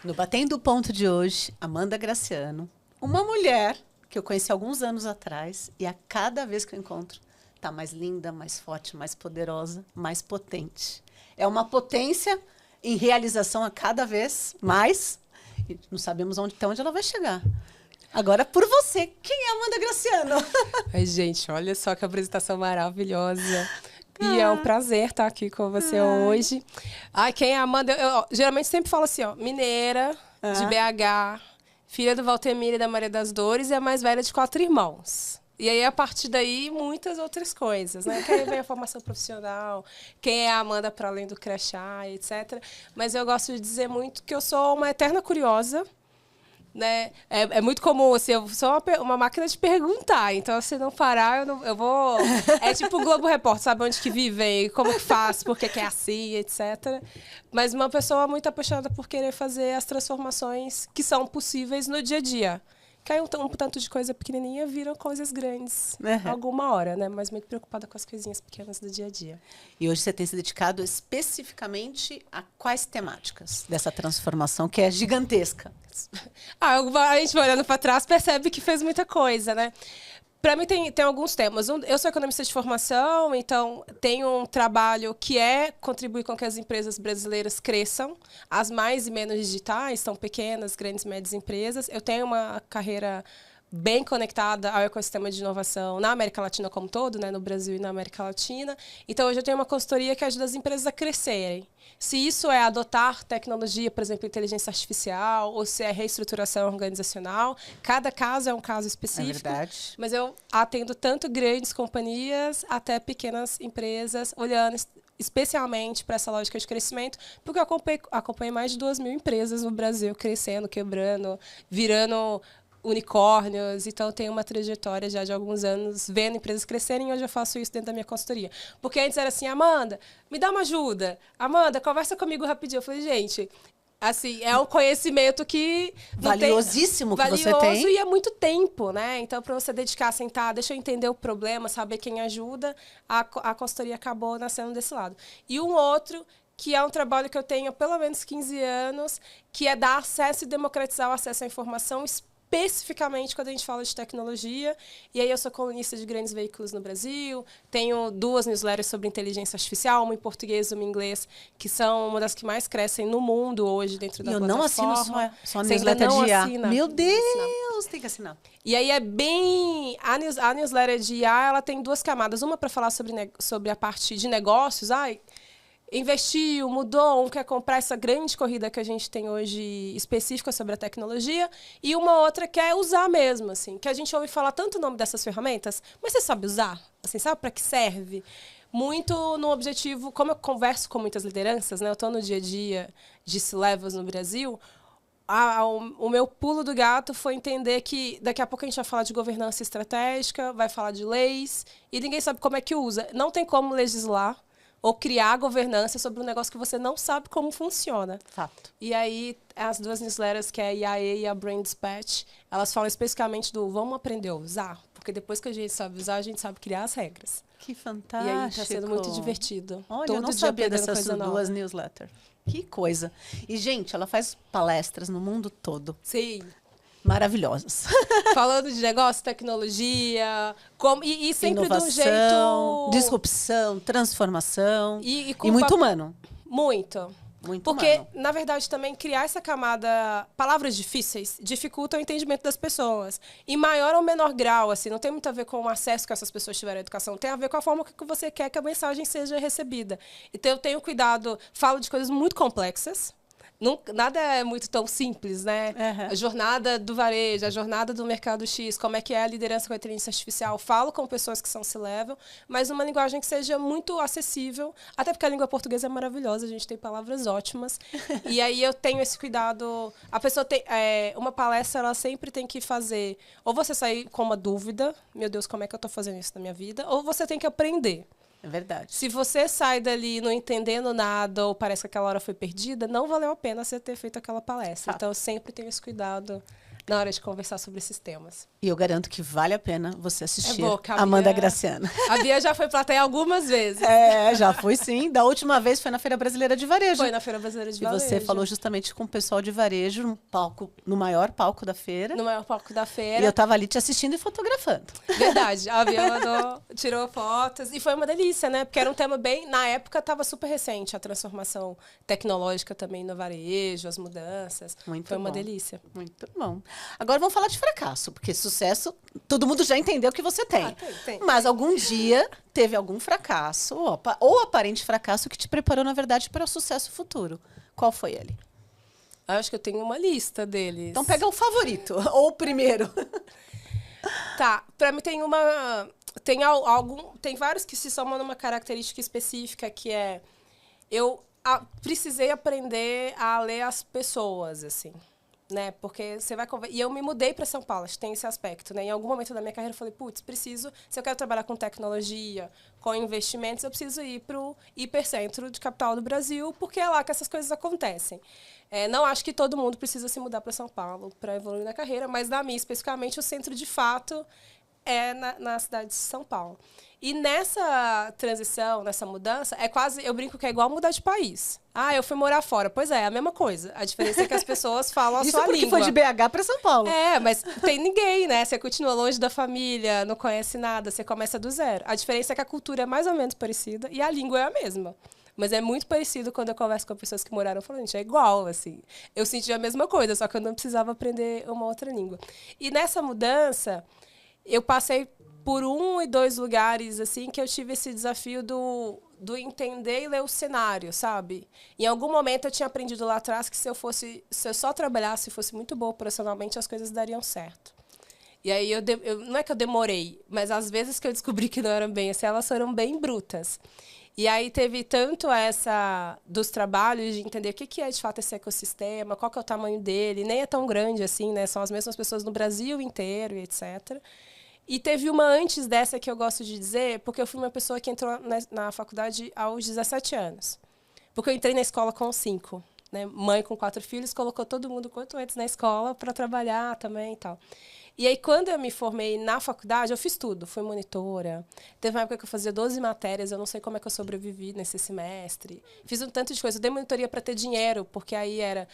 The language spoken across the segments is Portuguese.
No Batendo o Ponto de hoje, Amanda Graciano, uma mulher que eu conheci alguns anos atrás e a cada vez que eu encontro, tá mais linda, mais forte, mais poderosa, mais potente. É uma potência em realização a cada vez mais e não sabemos até onde ela vai chegar. Agora, por você, quem é Amanda Graciano? Ai, gente, olha só que apresentação maravilhosa. E é um prazer estar aqui com você hoje. Ai, quem é a Amanda? Eu geralmente sempre falo assim, ó, mineira, de BH, filha do Valtemir e da Maria das Dores e a mais velha de 4 irmãos. E aí, a partir daí, muitas outras coisas, né? Que aí vem a formação profissional, quem é a Amanda para além do crachá, etc. Mas eu gosto de dizer muito que eu sou uma eterna curiosa, né? É muito comum, assim, eu sou uma máquina de perguntar, então se não parar, eu vou... É tipo o Globo Repórter, sabe onde que vivem, como que faz, por que é assim, etc. Mas uma pessoa muito apaixonada por querer fazer as transformações que são possíveis no dia a dia. Que aí um tanto de coisa pequenininha viram coisas grandes alguma hora, né? Mas muito preocupada com as coisinhas pequenas do dia a dia. E hoje você tem se dedicado especificamente a quais temáticas dessa transformação que é gigantesca? A gente vai olhando para trás percebe que fez muita coisa, né? Para mim tem alguns temas. Eu sou economista de formação, então tenho um trabalho que é contribuir com que as empresas brasileiras cresçam. As mais e menos digitais, são pequenas, grandes e médias empresas. Eu tenho uma carreira bem conectada ao ecossistema de inovação na América Latina como um todo, né, no Brasil e na América Latina. Então, hoje eu tenho uma consultoria que ajuda as empresas a crescerem. Se isso é adotar tecnologia, por exemplo, inteligência artificial, ou se é reestruturação organizacional, cada caso é um caso específico. É verdade. Mas eu atendo tanto grandes companhias até pequenas empresas, olhando especialmente para essa lógica de crescimento, porque eu acompanhei mais de 2.000 empresas no Brasil crescendo, quebrando, virando unicórnios, então eu tenho uma trajetória já de alguns anos vendo empresas crescerem e hoje eu faço isso dentro da minha consultoria. Porque antes era assim, Amanda, me dá uma ajuda. Amanda, conversa comigo rapidinho. Eu falei, gente, assim, é um conhecimento que... Valiosíssimo que você tem. Valioso e é muito tempo, né? Então, para você dedicar, sentar, deixa eu entender o problema, saber quem ajuda, a consultoria acabou nascendo desse lado. E um outro que é um trabalho que eu tenho há pelo menos 15 anos, que é dar acesso e democratizar o acesso à informação, especificamente quando a gente fala de tecnologia. E aí eu sou colunista de grandes veículos no Brasil, tenho 2 newsletters sobre inteligência artificial, uma em português e uma em inglês, que são uma das que mais crescem no mundo hoje dentro da plataforma. Eu não assino só newsletter de IA. Meu Deus, tem que assinar. E aí é bem... A newsletter de IA, ela tem 2 camadas. Uma para falar sobre a parte de negócios. Investiu, mudou, quer comprar essa grande corrida que a gente tem hoje específica sobre a tecnologia, e uma outra quer usar mesmo, assim, que a gente ouve falar tanto o nome dessas ferramentas, mas você sabe usar? Assim, sabe para que serve? Muito no objetivo, como eu converso com muitas lideranças, né, eu estou no dia a dia de C-Levels no Brasil, o meu pulo do gato foi entender que daqui a pouco a gente vai falar de governança estratégica, vai falar de leis, e ninguém sabe como é que usa. Não tem como legislar ou criar governança sobre um negócio que você não sabe como funciona. Fato. E aí, as 2 newsletters, que é a IAE e a Brain Dispatch, elas falam especificamente do vamos aprender a usar, porque depois que a gente sabe usar, a gente sabe criar as regras. Que fantástico. E aí está sendo muito divertido. Olha, todo eu não sabia dessas 2 newsletters. Que coisa. E, gente, ela faz palestras no mundo todo. Sim. Maravilhosas. Falando de negócio, tecnologia, e sempre inovação, de um jeito... disrupção, transformação. E muito humano. Muito. Muito Porque, humano. na verdade, também criar essa camada... Palavras difíceis dificultam o entendimento das pessoas. Em maior ou menor grau, assim, não tem muito a ver com o acesso que essas pessoas tiveram à educação. Tem a ver com a forma que você quer que a mensagem seja recebida. Então, eu tenho cuidado... Falo de coisas muito complexas. Nada é muito tão simples, né? A jornada do varejo, a jornada do mercado X, como é que é a liderança com a inteligência artificial. Falo com pessoas que são C-level, mas uma linguagem que seja muito acessível, até porque a língua portuguesa é maravilhosa, a gente tem palavras ótimas. E aí eu tenho esse cuidado. A pessoa tem... uma palestra, ela sempre tem que fazer... Ou você sair com uma dúvida, meu Deus, como é que eu estou fazendo isso na minha vida? Ou você tem que aprender. É verdade. Se você sai dali não entendendo nada ou parece que aquela hora foi perdida, não valeu a pena você ter feito aquela palestra. Então, eu sempre tenho esse cuidado na hora de conversar sobre esses temas. E eu garanto que vale a pena você assistir boa, que a Amanda Bia- Graciano. A Bia já foi plateia algumas vezes. Já fui sim. Da última vez foi na Feira Brasileira de Varejo. Foi na Feira Brasileira de E Varejo. você falou justamente com o pessoal de varejo no palco, no maior palco da feira. No maior palco da E feira. eu tava ali te assistindo e fotografando. Verdade. A Bia mandou, tirou fotos. E foi uma delícia, né? Porque era um tema bem... Na época, estava super recente a transformação tecnológica também no varejo, as mudanças. Muito foi uma bom. delícia. Muito bom. Agora vamos falar de fracasso, porque sucesso, todo mundo já entendeu que você tem. Tem. Mas algum dia teve algum fracasso, ou aparente fracasso, que te preparou, na verdade, para o sucesso futuro. Qual foi ele? Acho que eu tenho uma lista deles. Então pega o favorito, ou o primeiro. Tá, pra mim tem uma... Tem vários que se somam numa característica específica, que é... Eu precisei aprender a ler as pessoas, assim, né? Porque você vai... E eu me mudei para São Paulo, acho que tem esse aspecto, né? Em algum momento da minha carreira eu falei, putz, se eu quero trabalhar com tecnologia, com investimentos, eu preciso ir para o hipercentro de capital do Brasil, porque é lá que essas coisas acontecem. Não acho que todo mundo precisa se mudar para São Paulo para evoluir na carreira, mas na minha, especificamente, o centro de fato é na cidade de São Paulo. E nessa transição, nessa mudança, eu brinco que é igual mudar de país. Eu fui morar fora. Pois é a mesma coisa. A diferença é que as pessoas falam a sua língua. Isso porque foi de BH para São Paulo. Mas tem ninguém, né? Você continua longe da família, não conhece nada, você começa do zero. A diferença é que a cultura é mais ou menos parecida e a língua é a mesma. Mas é muito parecido quando eu converso com pessoas que moraram fora. Gente, é igual, assim. Eu senti a mesma coisa, só que eu não precisava aprender uma outra língua. E nessa mudança, eu passei por 1 e 2 lugares, assim, que eu tive esse desafio do entender e ler o cenário, sabe? Em algum momento eu tinha aprendido lá atrás que se eu só trabalhasse e fosse muito boa profissionalmente, as coisas dariam certo. E aí, não é que eu demorei, mas às vezes que eu descobri que não eram bem assim, elas foram bem brutas. E aí teve tanto essa dos trabalhos de entender o que é de fato esse ecossistema, qual que é o tamanho dele, nem é tão grande assim, né? São as mesmas pessoas no Brasil inteiro e etc. E teve uma antes dessa que eu gosto de dizer, porque eu fui uma pessoa que entrou na faculdade aos 17 anos. Porque eu entrei na escola com 5. Né? Mãe com 4 filhos, colocou todo mundo quanto antes na escola para trabalhar também e tal. E aí, quando eu me formei na faculdade, eu fiz tudo. Fui monitora. Teve uma época que eu fazia 12 matérias. Eu não sei como é que eu sobrevivi nesse semestre. Fiz um tanto de coisa. Eu dei monitoria para ter dinheiro, porque aí era...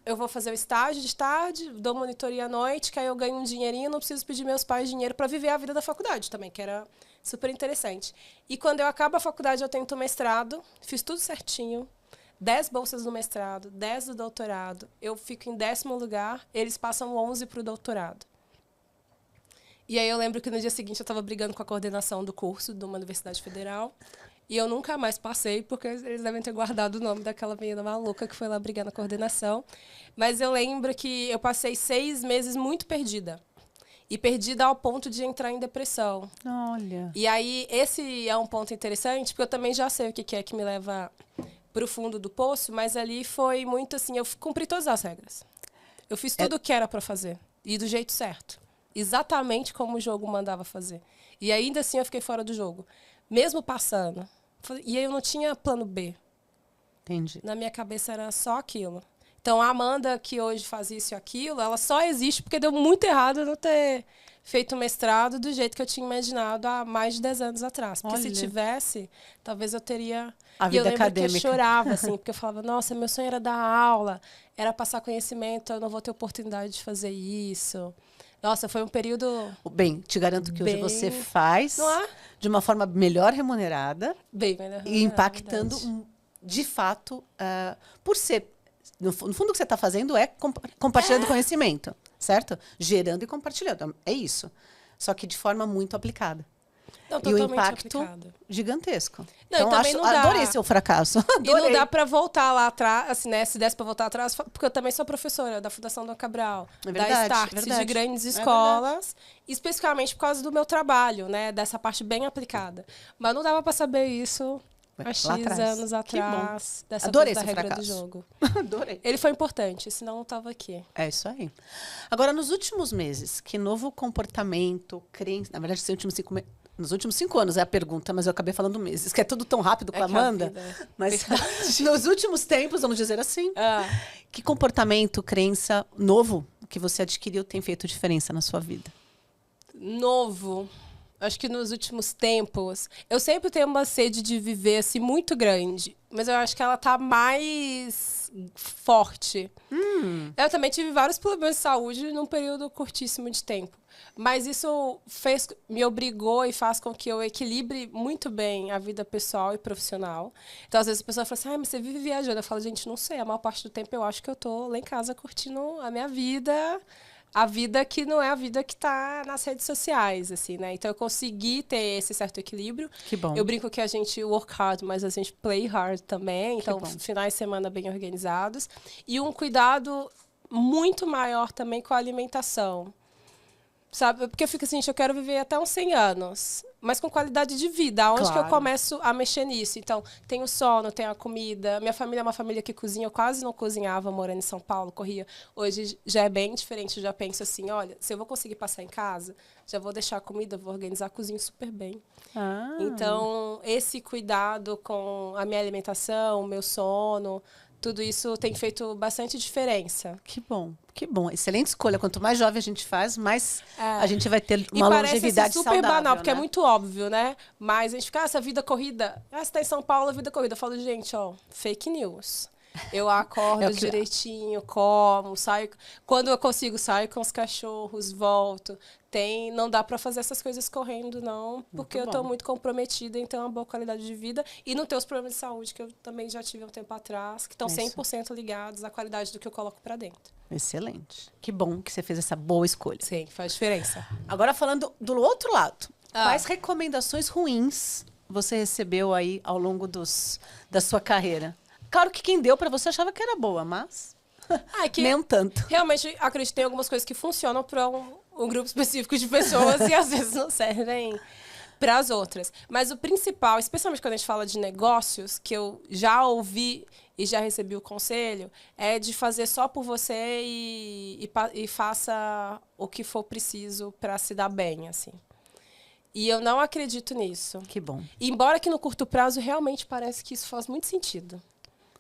Eu vou fazer o estágio de tarde, dou monitoria à noite, que aí eu ganho um dinheirinho, não preciso pedir meus pais dinheiro para viver a vida da faculdade também, que era super interessante. E quando eu acabo a faculdade, eu tento o mestrado. Fiz tudo certinho. 10 bolsas no mestrado, 10 do doutorado. Eu fico em 10º lugar. Eles passam 11 para o doutorado. E aí eu lembro que no dia seguinte eu estava brigando com a coordenação do curso de uma universidade federal. E eu nunca mais passei, porque eles devem ter guardado o nome daquela menina maluca que foi lá brigar na coordenação. Mas eu lembro que eu passei 6 meses muito perdida. E perdida ao ponto de entrar em depressão. Olha. E aí esse é um ponto interessante, porque eu também já sei o que é que me leva para o fundo do poço, mas ali foi muito assim, eu cumpri todas as regras. Eu fiz tudo o que era para fazer. E do jeito certo. Exatamente como o jogo mandava fazer. E ainda assim eu fiquei fora do jogo. Mesmo passando. E aí eu não tinha plano B. Entendi. Na minha cabeça era só aquilo. Então a Amanda, que hoje faz isso e aquilo, ela só existe porque deu muito errado eu não ter feito mestrado do jeito que eu tinha imaginado há mais de 10 anos atrás. Porque se tivesse, talvez eu teria... A vida e eu lembro acadêmica. que eu chorava, assim, porque eu falava, nossa, meu sonho era dar aula, era passar conhecimento, eu não vou ter oportunidade de fazer isso. Nossa, foi um período... Bem, te garanto que hoje você faz de uma forma melhor remunerada. Bem melhor remunerada, e impactando, de fato, por ser... No fundo, o que você está fazendo é compartilhando conhecimento, certo? Gerando e compartilhando. É isso. Só que de forma muito aplicada. Não, e o impacto gigantesco. Não, então, adorei seu fracasso. Adorei. E não dá para voltar lá atrás, assim, né? Se desse para voltar atrás, porque eu também sou professora da Fundação Dom Cabral, da Start, de grandes escolas, especificamente por causa do meu trabalho, né? Dessa parte bem aplicada. Mas não dava para saber isso há X anos atrás, dessa adorei coisa da regra fracasso. do jogo. Adorei. Ele foi importante, senão eu não estava aqui. É isso aí. Agora, nos últimos meses, que novo comportamento, crença... Na verdade, nos últimos 5 anos é a pergunta, mas eu acabei falando meses, que é tudo tão rápido com a Amanda. Mas nos últimos tempos, vamos dizer assim, que comportamento, crença novo que você adquiriu tem feito diferença na sua vida? Novo. Acho que nos últimos tempos, eu sempre tenho uma sede de viver assim muito grande, mas eu acho que ela tá mais forte. Eu também tive vários problemas de saúde num período curtíssimo de tempo, mas isso me obrigou e faz com que eu equilibre muito bem a vida pessoal e profissional. Então, às vezes a pessoa fala assim, mas você vive viajando. Eu falo, gente, não sei, a maior parte do tempo eu acho que eu tô lá em casa curtindo a minha vida, a vida que não é a vida que está nas redes sociais, assim, né? Então, eu consegui ter esse certo equilíbrio. Que bom. Eu brinco que a gente work hard, mas a gente play hard também. Então, finais de semana bem organizados. E um cuidado muito maior também com a alimentação. Sabe? Porque eu fico assim, eu quero viver até uns 100 anos, mas com qualidade de vida. Onde que eu começo a mexer nisso? Então, tem o sono, tem a comida. Minha família é uma família que cozinha. Eu quase não cozinhava morando em São Paulo, corria. Hoje já é bem diferente. Eu já penso assim, olha, se eu vou conseguir passar em casa, já vou deixar a comida, vou organizar a cozinha super bem. Então, esse cuidado com a minha alimentação, o meu sono, tudo isso tem feito bastante diferença. Que bom, que bom. Excelente escolha. Quanto mais jovem a gente faz, mais a gente vai ter uma longevidade super saudável, banal, porque né? é muito óbvio, né? Mas a gente fica, essa vida corrida, você tá em São Paulo, vida corrida. Eu falo, gente, fake news. Eu acordo direitinho, como, saio. Quando eu consigo, saio com os cachorros, volto. Não dá para fazer essas coisas correndo, não, porque eu estou muito comprometida em ter uma boa qualidade de vida e não ter os problemas de saúde que eu também já tive um tempo atrás, que estão 100% ligados à qualidade do que eu coloco para dentro. Excelente. Que bom que você fez essa boa escolha. Sim, faz diferença. Agora, falando do outro lado, quais recomendações ruins você recebeu aí ao longo da sua carreira? Claro que quem deu para você achava que era boa, mas nem um tanto. Realmente, acredito que tem algumas coisas que funcionam para um grupo específico de pessoas e às vezes não servem para as outras. Mas o principal, especialmente quando a gente fala de negócios, que eu já ouvi e já recebi o conselho, é de fazer só por você e faça o que for preciso para se dar bem, assim. E eu não acredito nisso. Que bom. Embora que no curto prazo realmente parece que isso faz muito sentido.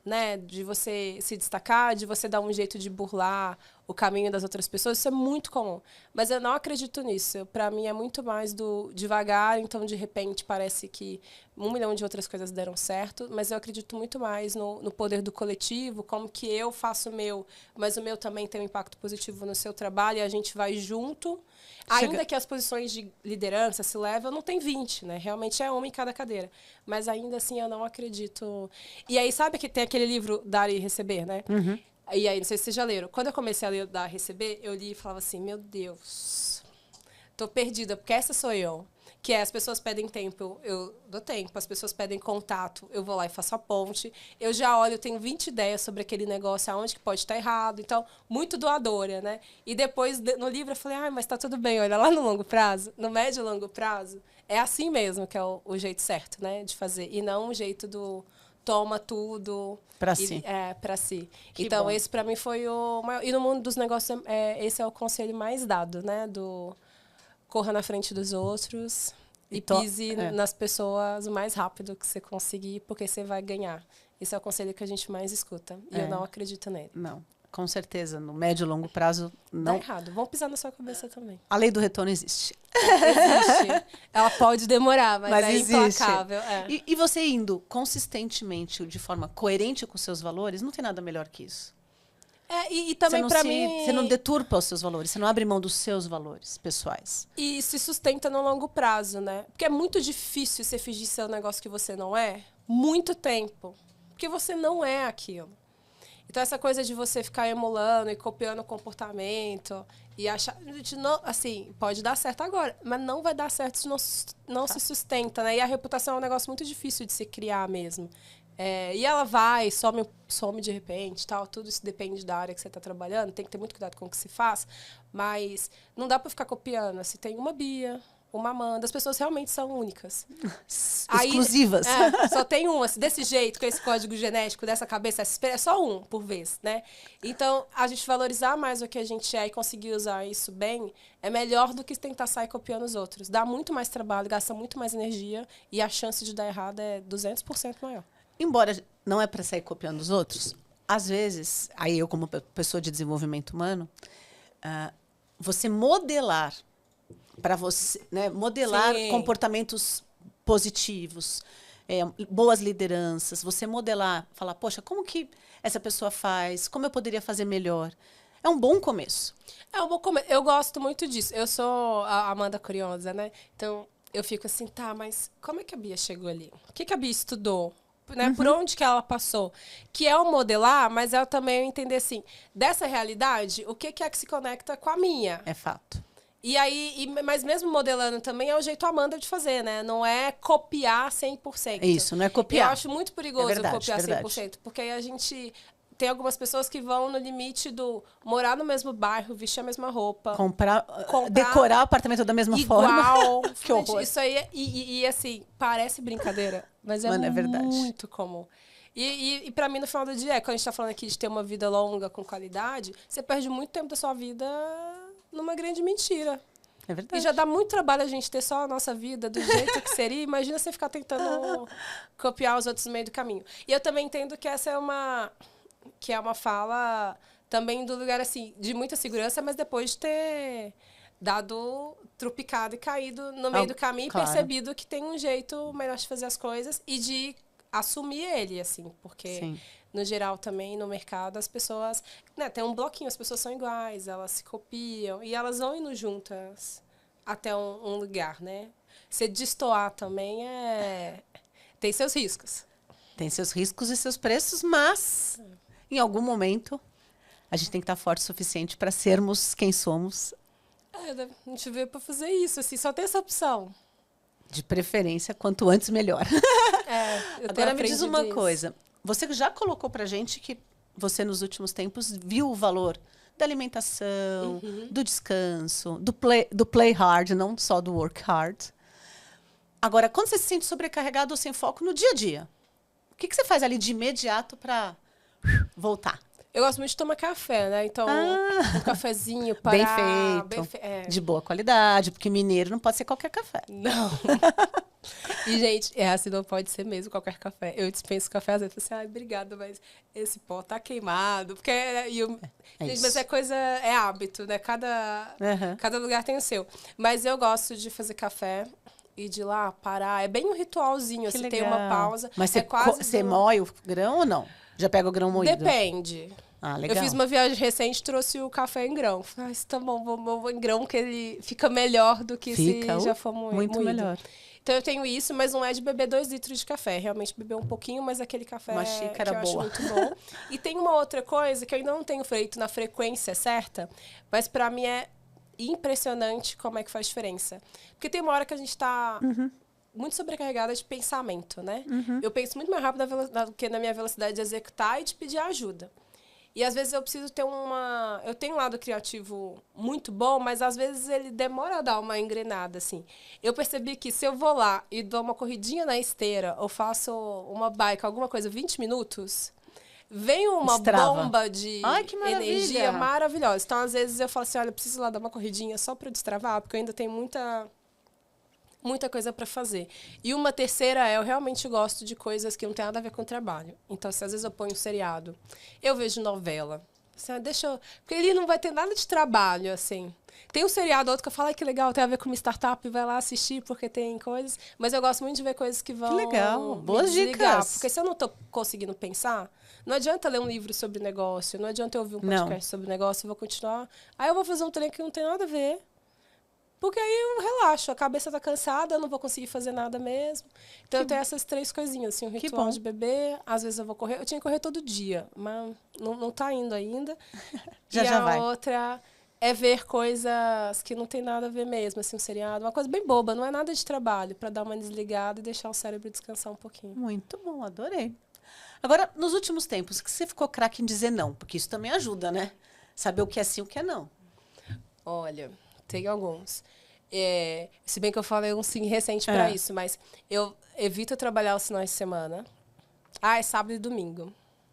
Né, de você se destacar, de você dar um jeito de burlar o caminho das outras pessoas, isso é muito comum. Mas eu não acredito nisso. Para mim é muito mais do devagar, então de repente parece que 1 milhão de outras coisas deram certo, mas eu acredito muito mais no poder do coletivo, como que eu faço o meu, mas o meu também tem um impacto positivo no seu trabalho e a gente vai junto. Ainda que as posições de liderança se levam, não tem 20, né? Realmente é uma em cada cadeira. Mas ainda assim eu não acredito. E aí, sabe que tem aquele livro Dar e Receber, né? E aí, não sei se vocês já leram. Quando eu comecei a ler Dar e Receber, eu li e falava assim, meu Deus, tô perdida, porque essa sou eu. Que é, as pessoas pedem tempo, eu dou tempo. As pessoas pedem contato, eu vou lá e faço a ponte. Eu já olho, eu tenho 20 ideias sobre aquele negócio, aonde que pode estar errado. Então, muito doadora, né? E depois, no livro, eu falei, mas tá tudo bem. Olha, lá no longo prazo, no médio e longo prazo, é assim mesmo que é o jeito certo, né? De fazer. E não o jeito do toma tudo. Para si. Para si. Que então, bom. Esse para mim foi o maior. E no mundo dos negócios, esse é o conselho mais dado, né? Corra na frente dos outros e pise nas pessoas o mais rápido que você conseguir, porque você vai ganhar. Esse é o conselho que a gente mais escuta. E eu não acredito nele. Não, com certeza. No médio e longo prazo, não. Tá errado. Vão pisar na sua cabeça também. A lei do retorno existe. Existe. Ela pode demorar, mas é existe. implacável. E você indo consistentemente, de forma coerente com os seus valores, não tem nada melhor que isso. E também para mim... Você não deturpa os seus valores, você não abre mão dos seus valores pessoais. E se sustenta no longo prazo, né? Porque é muito difícil você fingir ser um negócio que você não é, muito tempo. Porque você não é aquilo. Então, essa coisa de você ficar emulando e copiando o comportamento e achar... Não, assim, pode dar certo agora, mas não vai dar certo se não se sustenta, né? E a reputação é um negócio muito difícil de se criar mesmo. E ela vai, some de repente, tal. Tudo isso depende da área que você está trabalhando. Tem que ter muito cuidado com o que se faz. Mas não dá para ficar copiando. Se tem uma Bia, uma Amanda, as pessoas realmente são únicas. Exclusivas. Só tem uma. Desse jeito, com esse código genético, dessa cabeça, é só um por vez, né? Então, a gente valorizar mais o que a gente é e conseguir usar isso bem é melhor do que tentar sair copiando os outros. Dá muito mais trabalho, gasta muito mais energia e a chance de dar errado é 200% maior. Embora não é para sair copiando os outros, às vezes, aí eu como pessoa de desenvolvimento humano, você modelar para você, né, modelar Sim. comportamentos positivos, boas lideranças, você modelar, falar, poxa, como que essa pessoa faz? Como eu poderia fazer melhor? É um bom começo. Eu gosto muito disso. Eu sou a Amanda Curiosa, né? Então, eu fico assim, tá, mas como é que a Bia chegou ali? O que a Bia estudou? Né? Por onde que ela passou? Que é o modelar, mas é também eu entender assim, dessa realidade, o que é que se conecta com a minha? É fato. E aí, mas mesmo modelando também é o jeito Amanda de fazer, né? Não é copiar 100%. Isso, não é copiar. Eu acho muito perigoso copiar 100%, porque aí a gente tem algumas pessoas que vão no limite do morar no mesmo bairro, vestir a mesma roupa. Comprar decorar o apartamento da mesma forma. Igual. Que horror. Isso aí, e assim, parece brincadeira, mas Mano, é verdade. muito comum. E pra mim, no final do dia, quando a gente tá falando aqui de ter uma vida longa, com qualidade, você perde muito tempo da sua vida numa grande mentira. É verdade. E já dá muito trabalho a gente ter só a nossa vida do jeito que seria. Imagina você ficar tentando copiar os outros no meio do caminho. E eu também entendo que essa é uma fala também do lugar, assim, de muita segurança, mas depois de ter dado trupicado e caído no meio do caminho claro. E percebido que tem um jeito melhor de fazer as coisas e de assumir ele, assim, porque... Sim. No geral, também, no mercado, as pessoas... Né, tem um bloquinho, as pessoas são iguais, elas se copiam e elas vão indo juntas até um lugar, né? Se destoar também tem seus riscos. Tem seus riscos e seus preços, mas em algum momento a gente tem que estar forte o suficiente para sermos quem somos. A gente veio para fazer isso, assim, só tem essa opção. De preferência, quanto antes, melhor. Agora me diz uma coisa. Você já colocou pra gente que você, nos últimos tempos, viu o valor da alimentação, do descanso, do play hard, não só do work hard. Agora, quando você se sente sobrecarregado ou sem foco no dia a dia, o que você faz ali de imediato para voltar? Eu gosto muito de tomar café, né? Então, um cafezinho, parar... Bem feito. De boa qualidade, porque mineiro não pode ser qualquer café. Não. E, gente, assim, não pode ser mesmo qualquer café. Eu dispenso café, às vezes, eu falo assim, obrigada, mas esse pó tá queimado. Porque gente, mas é hábito, né? Cada lugar tem o seu. Mas eu gosto de fazer café e de ir lá parar. É bem um ritualzinho, assim, tem uma pausa. Mas você moe o grão ou não? Já pega o grão moído? Depende. Ah, legal. Eu fiz uma viagem recente, trouxe o café em grão. Falei, tá bom, vou em grão, que ele fica melhor do que se já for moído. Muito melhor. Então eu tenho isso, mas não é de beber 2 litros de café. Realmente beber um pouquinho, mas aquele café uma xícara que eu boa. acho muito bom. E tem uma outra coisa que eu ainda não tenho feito na frequência certa, mas pra mim é impressionante como é que faz diferença. Porque tem uma hora que a gente tá muito sobrecarregada de pensamento, né? Eu penso muito mais rápido do que na minha velocidade de executar e de pedir ajuda. E às vezes eu preciso ter eu tenho um lado criativo muito bom, mas às vezes ele demora a dar uma engrenada, assim. Eu percebi que se eu vou lá e dou uma corridinha na esteira, ou faço uma bike, alguma coisa, 20 minutos, vem uma bomba de energia maravilhosa. Então, às vezes, eu falo assim, olha, eu preciso lá dar uma corridinha só para destravar, porque eu ainda tenho muita coisa para fazer. E uma terceira eu realmente gosto de coisas que não tem nada a ver com o trabalho. Então, se às vezes eu ponho um seriado, eu vejo novela. Assim, porque ele não vai ter nada de trabalho, assim. Tem um seriado outro que eu falo, ai, que legal, tem a ver com uma startup, vai lá assistir porque tem coisas. Mas eu gosto muito de ver coisas que vão... Que legal, boas desligar, dicas. Porque se eu não tô conseguindo pensar, não adianta ler um livro sobre negócio, não adianta eu ouvir um podcast sobre negócio, eu vou continuar. Aí eu vou fazer um trem que não tem nada a ver. Porque aí eu relaxo, a cabeça tá cansada, eu não vou conseguir fazer nada mesmo. Então eu tenho essas 3 coisinhas, assim, um ritual de beber, às vezes eu vou correr. Eu tinha que correr todo dia, mas não tá indo ainda. Já vai. E a outra é ver coisas que não tem nada a ver mesmo, assim, um seriado. Uma coisa bem boba, não é nada de trabalho, para dar uma desligada e deixar o cérebro descansar um pouquinho. Muito bom, adorei. Agora, nos últimos tempos, que você ficou craque em dizer não? Porque isso também ajuda, né? Saber o que é sim e o que é não. Olha... Tem alguns. Se bem que eu falei um sim recente para isso, mas eu evito trabalhar os finais de semana. É sábado e domingo.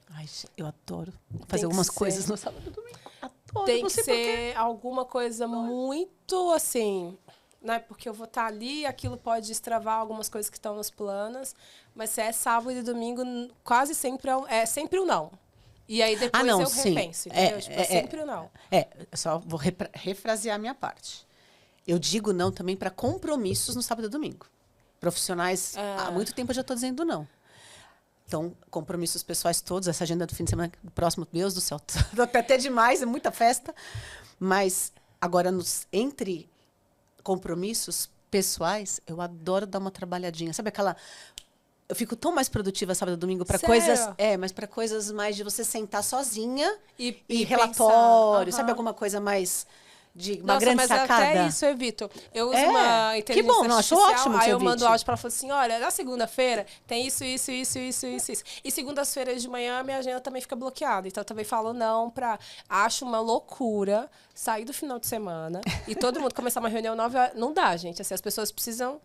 Ai, eu adoro fazer algumas coisas no sábado e domingo. Adoro, tem que ser alguma coisa muito assim, né? Porque eu vou estar ali, aquilo pode destravar algumas coisas que estão nos planos, mas se é sábado e domingo, quase sempre sempre um não. E aí depois não, eu sim. repenso, entendeu? Tipo, sempre não. Eu só vou refrasear a minha parte. Eu digo não também para compromissos no sábado e domingo. Profissionais, há muito tempo eu já estou dizendo não. Então, compromissos pessoais todos, essa agenda do fim de semana próximo, Deus do céu, até demais, é muita festa. Mas agora, entre compromissos pessoais, eu adoro dar uma trabalhadinha. Sabe aquela... Eu fico tão mais produtiva sábado e domingo para coisas... mas para coisas mais de você sentar sozinha e relatório, sabe? Alguma coisa mais... de uma grande sacada. Até isso eu evito. Eu uso uma inteligência que bom, não, acho ótimo que aí você eu mando evite. áudio para ela e falo assim, olha, na segunda-feira tem isso. E segundas-feiras de manhã a minha agenda também fica bloqueada. Então eu também falo não para... Acho uma loucura sair do final de semana e todo mundo começar uma reunião 9 horas. Não dá, gente. Assim, as pessoas precisam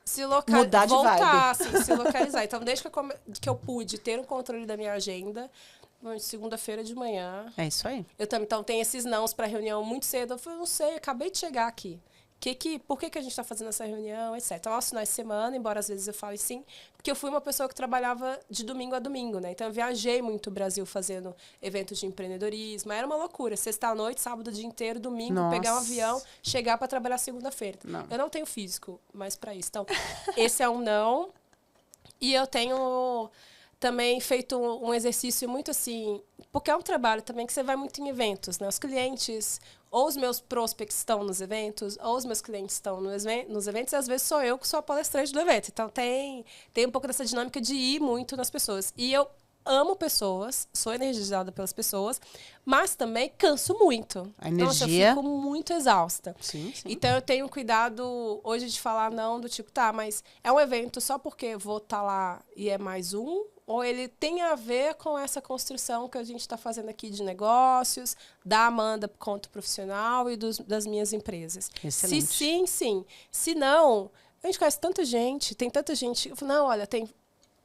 se mudar de voltar, vibe. assim, se localizar. Então, desde que eu pude ter um controle da minha agenda... segunda-feira de manhã. É isso aí. Eu também, então, tenho esses nãos para reunião muito cedo. Eu falei, não sei, acabei de chegar aqui. Por que a gente está fazendo essa reunião, etc. Então, aos finais de semana, embora às vezes eu fale sim, porque eu fui uma pessoa que trabalhava de domingo a domingo, né? Então, eu viajei muito o Brasil fazendo eventos de empreendedorismo. Era uma loucura. Sexta à noite, sábado o dia inteiro, domingo, pegar um avião, chegar para trabalhar segunda-feira. Eu não tenho físico mais para isso. Então, esse é um não. E eu tenho... também feito um exercício muito assim, porque é um trabalho também que você vai muito em eventos, né? Os clientes, ou os meus prospects estão nos eventos, ou os meus clientes estão nos eventos, e às vezes sou eu que sou a palestrante do evento. Então tem um pouco dessa dinâmica de ir muito nas pessoas. E eu amo pessoas, sou energizada pelas pessoas, mas também canso muito. A energia... Nossa, eu fico muito exausta. Sim. Então, eu tenho cuidado hoje de falar não, do tipo, tá, mas é um evento só porque vou estar lá e é mais um? Ou ele tem a ver com essa construção que a gente está fazendo aqui de negócios, da Amanda quanto profissional e das minhas empresas? Excelente. Se sim, sim. Se não, a gente conhece tanta gente, tem tanta gente... Eu falo, não, olha, tem...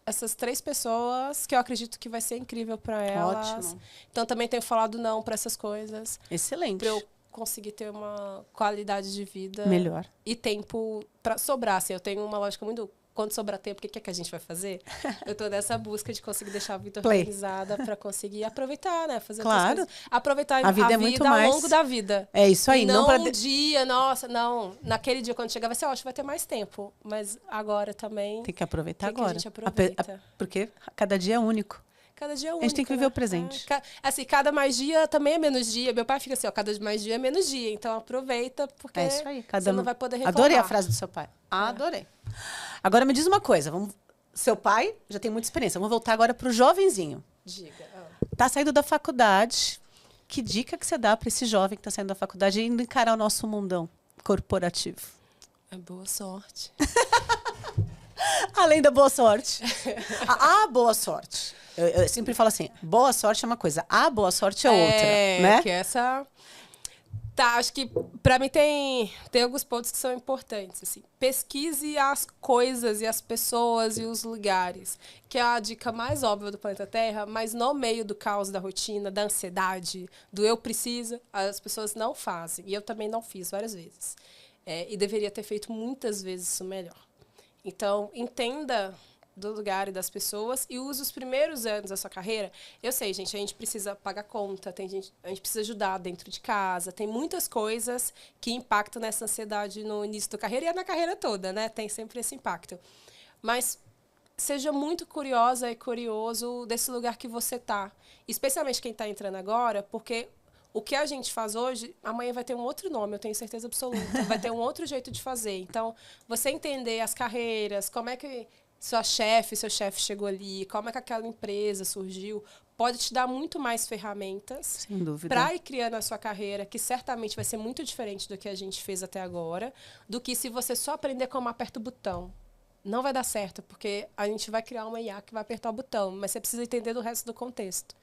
essas 3 pessoas que eu acredito que vai ser incrível para elas. Ótimo. Então, também tenho falado não para essas coisas. Excelente. Para eu conseguir ter uma qualidade de vida... melhor. E tempo para sobrar. Assim, eu tenho uma lógica muito... Quando sobrar tempo, o que a gente vai fazer? Eu estou nessa busca de conseguir deixar a vida organizada para conseguir aproveitar, né? Fazer outras coisas. Aproveitar a vida é muito ao mais... longo da vida. É isso aí. E não um dia, nossa, não. Naquele dia, quando chegar, vai ser ótimo, vai ter mais tempo. Mas agora também... Tem que aproveitar agora. Que a gente aproveita? Porque cada dia é único. Cada dia é único, a gente tem que viver o presente. Assim, cada mais dia também é menos dia. Meu pai fica assim, ó, cada mais dia é menos dia. Então, aproveita, porque isso aí. você não vai poder reclamar. Adorei a frase do seu pai. Adorei. Agora, me diz uma coisa. Seu pai já tem muita experiência. Vamos voltar agora para o jovenzinho. Diga. Tá saindo da faculdade. Que dica que você dá para esse jovem que está saindo da faculdade e indo encarar o nosso mundão corporativo? É boa sorte. Além da boa sorte. A boa sorte. Eu sempre falo assim, boa sorte é uma coisa, a boa sorte é outra, né? Que essa... Tá, acho que para mim tem alguns pontos que são importantes. Assim. Pesquise as coisas e as pessoas e os lugares, que é a dica mais óbvia do planeta Terra, mas no meio do caos da rotina, da ansiedade, do eu preciso, as pessoas não fazem. E eu também não fiz várias vezes. E deveria ter feito muitas vezes isso melhor. Então, entenda do lugar e das pessoas e use os primeiros anos da sua carreira. Eu sei, gente, a gente precisa pagar conta, a gente precisa ajudar dentro de casa, tem muitas coisas que impactam nessa ansiedade no início da carreira e na carreira toda, né? Tem sempre esse impacto. Mas seja muito curiosa e curioso desse lugar que você está, especialmente quem está entrando agora, porque o que a gente faz hoje, amanhã vai ter um outro nome, eu tenho certeza absoluta, vai ter um outro jeito de fazer. Então, você entender as carreiras, como é que seu chefe chegou ali, como é que aquela empresa surgiu, pode te dar muito mais ferramentas para ir criando a sua carreira, que certamente vai ser muito diferente do que a gente fez até agora, do que se você só aprender como aperta o botão. Não vai dar certo, porque a gente vai criar uma IA que vai apertar o botão, mas você precisa entender do resto do contexto.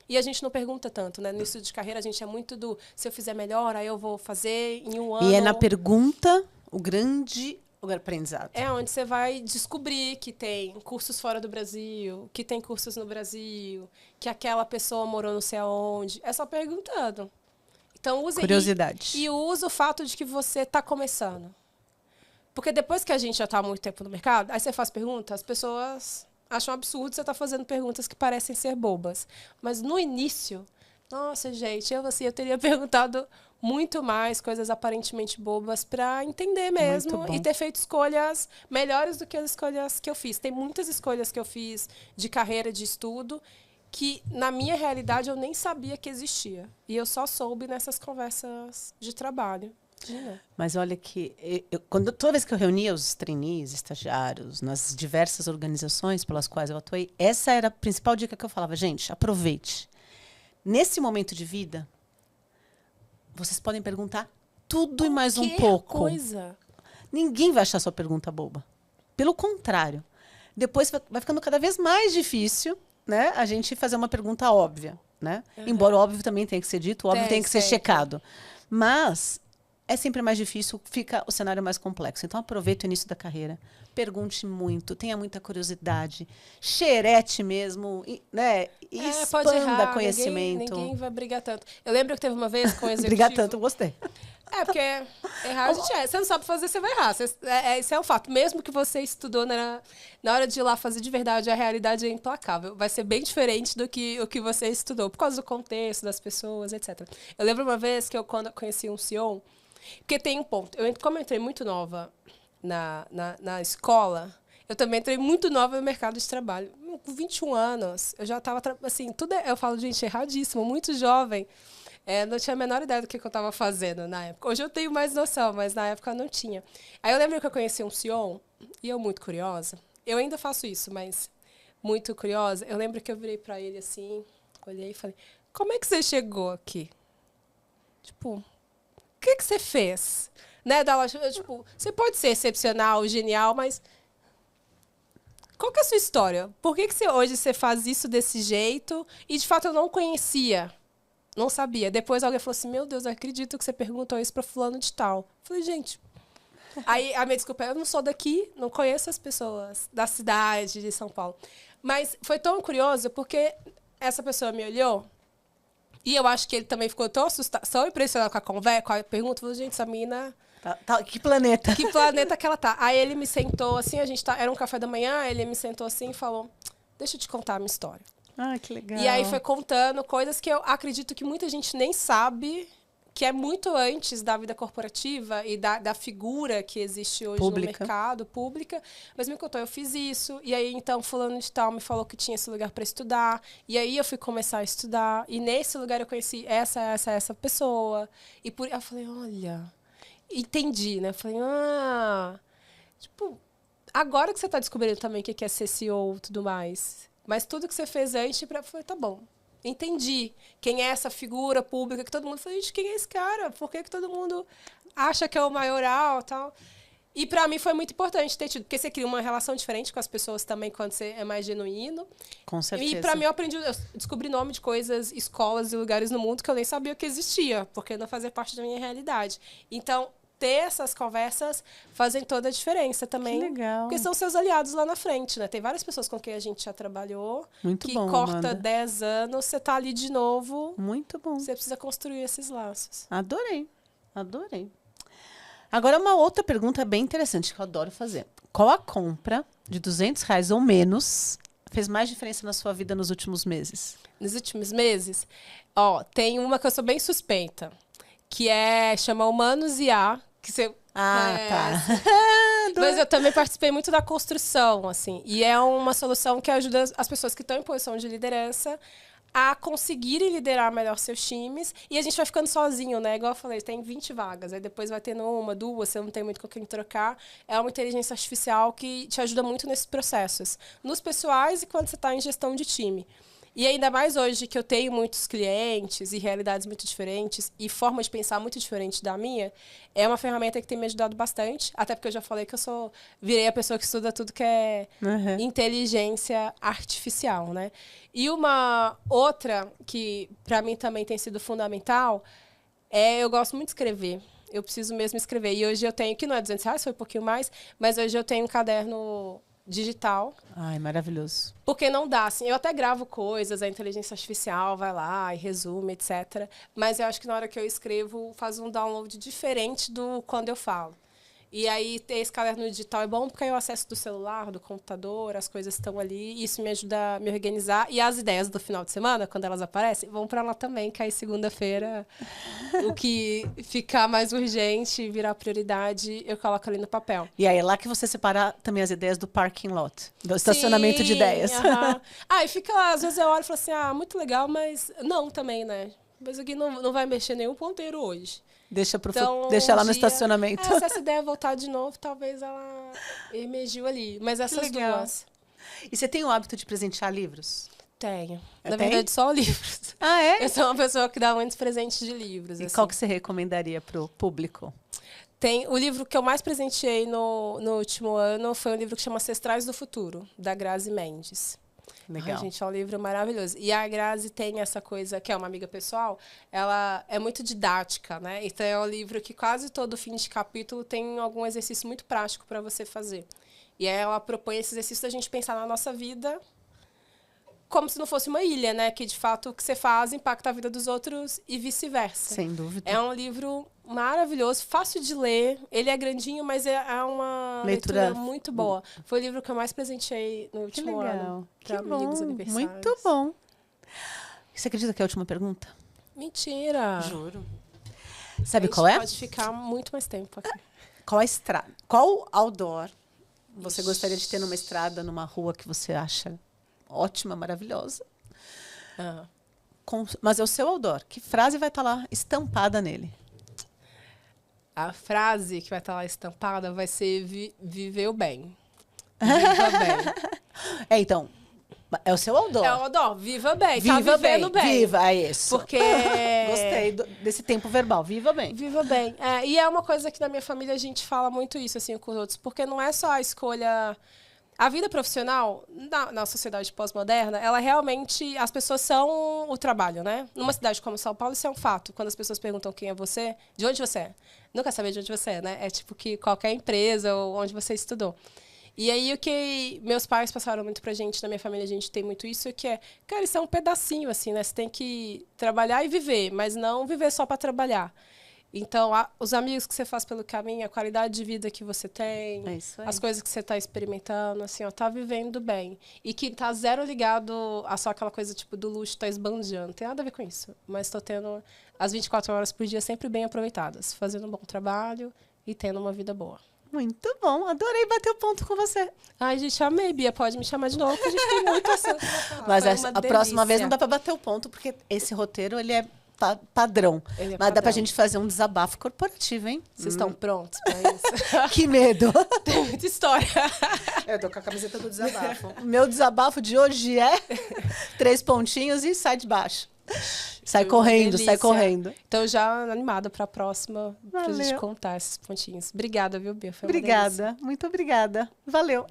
E a gente não pergunta tanto, né? No início de carreira, a gente é muito do, se eu fizer melhor, aí eu vou fazer em um ano. E é na pergunta o grande aprendizado. É onde você vai descobrir que tem cursos fora do Brasil, que tem cursos no Brasil, que aquela pessoa morou não sei aonde. É só perguntando. Então, use curiosidade. E use o fato de que você está começando. Porque depois que a gente já está há muito tempo no mercado, aí você faz pergunta, as pessoas acho um absurdo você estar fazendo perguntas que parecem ser bobas. Mas no início, nossa, gente, eu teria perguntado muito mais coisas aparentemente bobas para entender mesmo e ter feito escolhas melhores do que as escolhas que eu fiz. Tem muitas escolhas que eu fiz de carreira, de estudo, que na minha realidade eu nem sabia que existia. E eu só soube nessas conversas de trabalho. Mas olha que toda vez que eu reunia os trainees, estagiários, nas diversas organizações pelas quais eu atuei, essa era a principal dica que eu falava. Gente, aproveite. Nesse momento de vida, vocês podem perguntar tudo e mais um pouco. Coisa. Ninguém vai achar sua pergunta boba. Pelo contrário. Depois vai ficando cada vez mais difícil, né, a gente fazer uma pergunta óbvia. Né? Embora o óbvio também tenha que ser dito, o óbvio tem que ser checado. Mas é sempre mais difícil, fica o cenário mais complexo. Então, aproveite o início da carreira. Pergunte muito, tenha muita curiosidade, xerete mesmo, né? Expanda errar, conhecimento. Ninguém vai brigar tanto. Eu lembro que teve uma vez com o executivo... Brigar tanto, eu gostei. Porque errar a gente Você não sabe fazer, você vai errar. Isso é um fato. Mesmo que você estudou na hora de ir lá fazer de verdade, a realidade é implacável. Vai ser bem diferente do que o que você estudou, por causa do contexto, das pessoas, etc. Eu lembro uma vez que quando eu conheci um CEO... Porque tem um ponto. Como eu entrei muito nova na escola, eu também entrei muito nova no mercado de trabalho. Com 21 anos, eu já estava... Assim, eu falo, gente, erradíssimo, muito jovem. Não tinha a menor ideia do que eu estava fazendo na época. Hoje eu tenho mais noção, mas na época eu não tinha. Aí eu lembro que eu conheci um CEO, e eu muito curiosa. Eu ainda faço isso, mas muito curiosa. Eu lembro que eu virei para ele assim, olhei e falei, como é que você chegou aqui? Tipo... O que você fez? Né, tipo, você pode ser excepcional, genial, mas qual que é a sua história? Por que hoje você faz isso desse jeito? E, de fato, eu não conhecia. Não sabia. Depois alguém falou assim, meu Deus, eu acredito que você perguntou isso para fulano de tal. Eu falei, gente... Aí a minha desculpa é, eu não sou daqui, não conheço as pessoas da cidade de São Paulo. Mas foi tão curioso porque essa pessoa me olhou. E eu acho que ele também ficou tão assustado, tão impressionado com a conversa, com a pergunta. Falou, gente, essa mina... que planeta? Que planeta que ela tá? Aí ele me sentou assim, era um café da manhã, ele me sentou assim e falou, deixa eu te contar a minha história. Ah, que legal. E aí foi contando coisas que eu acredito que muita gente nem sabe, que é muito antes da vida corporativa e da figura que existe hoje no mercado, pública. Mas me contou, eu fiz isso. E aí, então, fulano de tal me falou que tinha esse lugar para estudar. E aí eu fui começar a estudar. E nesse lugar eu conheci essa pessoa. E eu falei, olha... Entendi, né? Eu falei, tipo... Agora que você está descobrindo também o que é ser CEO e tudo mais. Mas tudo que você fez antes, eu falei, tá bom. Entendi quem é essa figura pública que todo mundo fala, gente, quem é esse cara? Por que todo mundo acha que é o maioral e tal? E para mim foi muito importante ter tido, porque você cria uma relação diferente com as pessoas também quando você é mais genuíno. Com certeza. E para mim eu descobri nome de coisas, escolas e lugares no mundo que eu nem sabia que existia, porque não fazia parte da minha realidade. Então, ter essas conversas fazem toda a diferença também. Que legal. Porque são seus aliados lá na frente, né? Tem várias pessoas com quem a gente já trabalhou. Muito que bom, corta Amanda. 10 anos, você tá ali de novo. Muito bom. Você precisa construir esses laços. Adorei. Agora, uma outra pergunta bem interessante que eu adoro fazer. Qual a compra de R$200 ou menos fez mais diferença na sua vida nos últimos meses? Nos últimos meses? Tem uma que eu sou bem suspeita, que chama Humanos IA, que você... tá. Mas eu também participei muito da construção, assim. E é uma solução que ajuda as pessoas que estão em posição de liderança a conseguirem liderar melhor seus times. E a gente vai ficando sozinho, né? Igual eu falei, tem 20 vagas. Aí depois vai tendo uma, duas, você não tem muito com quem trocar. É uma inteligência artificial que te ajuda muito nesses processos. Nos pessoais e quando você está em gestão de time. E ainda mais hoje que eu tenho muitos clientes e realidades muito diferentes e forma de pensar muito diferente da minha, é uma ferramenta que tem me ajudado bastante, até porque eu já falei que virei a pessoa que estuda tudo que é inteligência artificial, né? E uma outra que para mim também tem sido fundamental eu gosto muito de escrever. Eu preciso mesmo escrever. E hoje eu tenho, que não é R$200, foi um pouquinho mais, mas hoje eu tenho um caderno digital. Ai, maravilhoso. Porque não dá, assim, eu até gravo coisas, a inteligência artificial vai lá e resume, etc. Mas eu acho que na hora que eu escrevo, faz um download diferente do quando eu falo. E aí, ter esse caderno digital é bom porque aí eu acesso do celular, do computador, as coisas estão ali. Isso me ajuda a me organizar. E as ideias do final de semana, quando elas aparecem, vão para lá também, que aí segunda-feira, o que ficar mais urgente, virar prioridade, eu coloco ali no papel. E aí é lá que você separa também as ideias do parking lot, do estacionamento de ideias. E fica lá, às vezes eu olho e falo assim, muito legal, mas não também, né? Mas aqui não vai mexer nenhum ponteiro hoje. Deixa lá no estacionamento. Se essa ideia voltar de novo, talvez ela emergiu ali. Mas essas duas. E você tem o hábito de presentear livros? Tenho. Na verdade, só livros. Ah, é? Eu sou uma pessoa que dá muitos presentes de livros. E assim. qual que você recomendaria para o público? Tem o livro que eu mais presenteei no último ano foi um livro que chama Ancestrais do Futuro, da Grazi Mendes. Legal. Gente, é um livro maravilhoso. E a Grazi tem essa coisa, que é uma amiga pessoal, ela é muito didática, né? Então é um livro que quase todo fim de capítulo tem algum exercício muito prático para você fazer. E aí ela propõe esse exercício da gente pensar na nossa vida como se não fosse uma ilha, né? Que, de fato, o que você faz impacta a vida dos outros e vice-versa. Sem dúvida. É um livro maravilhoso, fácil de ler. Ele é grandinho, mas é uma leitura muito boa. Foi o livro que eu mais presenteei no último ano. Que bom. Aniversários. Muito bom. Você acredita que é a última pergunta? Mentira. Juro. Sabe qual é? Pode ficar muito mais tempo aqui. Qual a estrada? Qual outdoor você gostaria de ter numa estrada, numa rua que você acha ótima, maravilhosa? Mas é o seu outdoor. Que frase vai estar lá estampada nele? A frase que vai estar lá estampada vai ser viveu bem. Viva bem. Então, é o seu outdoor. É o outdoor. Viva bem. Viva tá vivendo bem. Viva, é isso. Porque... Gostei desse tempo verbal. Viva bem. Viva bem. E é uma coisa que na minha família a gente fala muito isso assim com os outros. Porque não é só a escolha... A vida profissional, na sociedade pós-moderna, ela realmente... As pessoas são o trabalho, né? Numa cidade como São Paulo, isso é um fato. Quando as pessoas perguntam quem é você, de onde você é. Não quer saber de onde você é, né? É tipo que qualquer empresa ou onde você estudou. E aí, o que meus pais passaram muito pra gente, na minha família, a gente tem muito isso, que é... Cara, isso é um pedacinho, assim, né? Você tem que trabalhar e viver, mas não viver só para trabalhar. Então, os amigos que você faz pelo caminho, a qualidade de vida que você tem, as coisas que você está experimentando, assim, ó, tá vivendo bem. E que tá zero ligado a só aquela coisa, tipo, do luxo tá esbanjando. Não tem nada a ver com isso. Mas estou tendo as 24 horas por dia sempre bem aproveitadas, fazendo um bom trabalho e tendo uma vida boa. Muito bom. Adorei bater o ponto com você. Ai, gente, amei, Bia. Pode me chamar de novo, que a gente tem muito assunto pra falar. Mas a próxima vez não dá para bater o ponto, porque esse roteiro, ele é padrão. Mas dá pra gente fazer um desabafo corporativo, hein? Vocês estão prontos pra isso? Que medo! Tem muita história. Eu tô com a camiseta do desabafo. O meu desabafo de hoje é 3 pontinhos e sai de baixo. Sai correndo, sai correndo. Então, já animada pra próxima, pra gente contar esses pontinhos. Obrigada, viu, Bia? Foi uma delícia. Muito obrigada. Valeu.